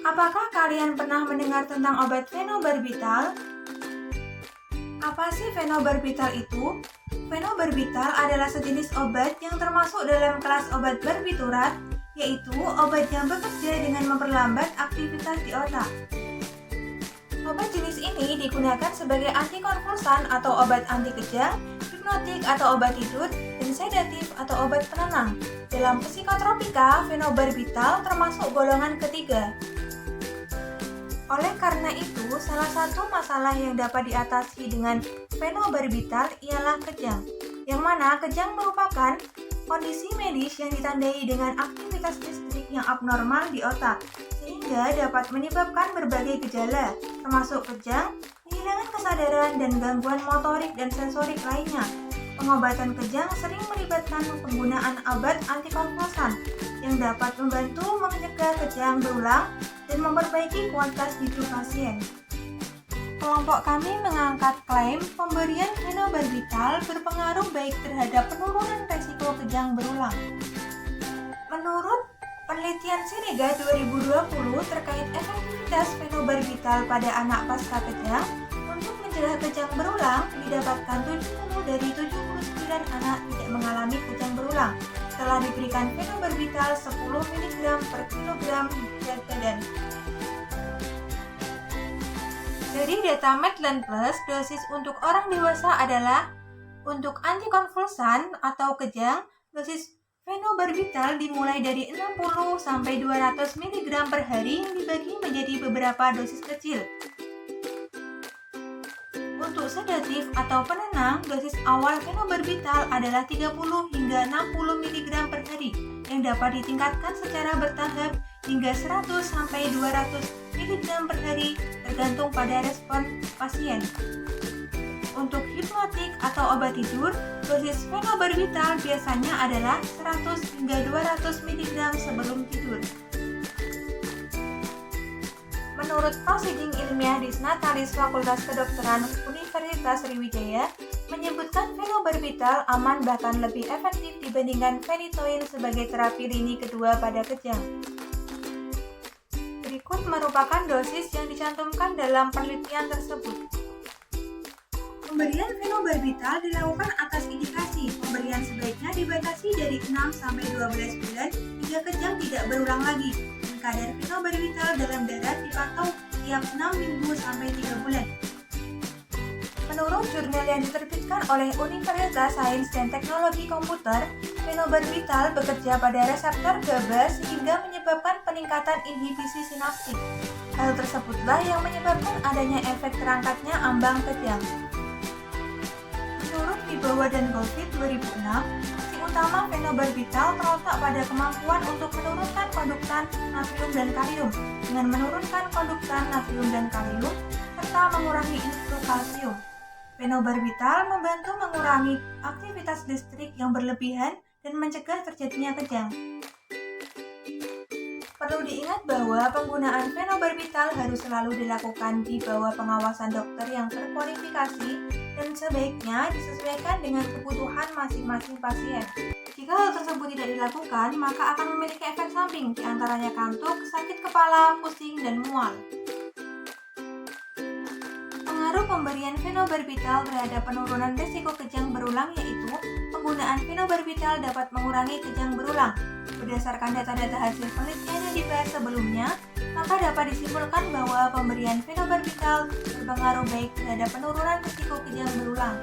Apakah kalian pernah mendengar tentang obat fenobarbital? Apa sih fenobarbital itu? Fenobarbital adalah sejenis obat yang termasuk dalam kelas obat barbiturat, yaitu obat yang bekerja dengan memperlambat aktivitas di otak. Obat jenis ini digunakan sebagai antikonvulsan atau obat anti kejang, hipnotik atau obat tidur, dan sedatif atau obat penenang. Dalam psikotropika, fenobarbital termasuk golongan ketiga. Oleh karena itu, salah satu masalah yang dapat diatasi dengan fenobarbital ialah kejang, yang mana kejang merupakan kondisi medis yang ditandai dengan aktivitas listrik yang abnormal di otak, sehingga dapat menyebabkan berbagai gejala, termasuk kejang, kehilangan kesadaran, dan gangguan motorik dan sensorik lainnya. Pengobatan kejang sering melibatkan penggunaan obat antikonvulsan yang dapat membantu mencegah kejang berulang dan memperbaiki kualitas hidup pasien. Kelompok kami mengangkat klaim pemberian fenobarbital berpengaruh baik terhadap penurunan resiko kejang berulang. Menurut penelitian Sirega 2020 terkait efektivitas fenobarbital pada anak pasca kejang, untuk mencegah kejang berulang, didapatkan 70 dari 79 anak tidak mengalami kejang berulang setelah diberikan fenobarbital 10 mg per kilogram berat badan. Dari data Medline Plus, dosis untuk orang dewasa adalah untuk antikonvulsan atau kejang, dosis fenobarbital dimulai dari 60 sampai 200 mg per hari yang dibagi menjadi beberapa dosis kecil. Untuk sedatif atau penenang, dosis awal fenobarbital adalah 30 hingga 60 mg per hari yang dapat ditingkatkan secara bertahap hingga 100 sampai 200 mg per hari tergantung pada respon pasien. Untuk hipnotik atau obat tidur, dosis fenobarbital biasanya adalah 100 hingga 200 mg sebelum tidur. Menurut Proceeding Ilmiah Disnatalis Fakultas Kedokteran Universitas Sriwijaya, menyebutkan fenobarbital aman bahkan lebih efektif dibandingkan phenytoin sebagai terapi lini kedua pada kejang. Berikut merupakan dosis yang dicantumkan dalam penelitian tersebut. Pemberian fenobarbital dilakukan atas indikasi. Pemberian sebaiknya dibatasi dari 6 sampai 12 bulan hingga kejang tidak berulang lagi. Kadar fenobarbital dalam darah dipantau tiap 6 minggu sampai 3 bulan. Menurut jurnal yang diterbitkan oleh Universitas Sains dan Teknologi Komputer, fenobarbital bekerja pada reseptor GABA sehingga menyebabkan peningkatan inhibisi sinaptik. Hal tersebutlah yang menyebabkan adanya efek terangkatnya ambang kejang. Menurut Wibowo dan Goffin 2006, utama fenobarbital terletak pada kemampuan untuk menurunkan konduktan natrium dan kalium dengan menurunkan konduktan natrium dan kalium serta mengurangi influx kalsium. Fenobarbital membantu mengurangi aktivitas listrik yang berlebihan dan mencegah terjadinya kejang. Perlu diingat bahwa penggunaan fenobarbital harus selalu dilakukan di bawah pengawasan dokter yang terkualifikasi dan sebaiknya disesuaikan dengan kebutuhan masing-masing pasien. Jika hal tersebut tidak dilakukan, maka akan memiliki efek samping, diantaranya kantuk, sakit kepala, pusing, dan mual. Pengaruh pemberian fenobarbital terhadap penurunan risiko kejang berulang yaitu penggunaan fenobarbital dapat mengurangi kejang berulang. Berdasarkan data-data hasil penelitian yang dibahas sebelumnya, maka dapat disimpulkan bahwa pemberian fenobarbital berpengaruh baik terhadap penurunan risiko kejang berulang.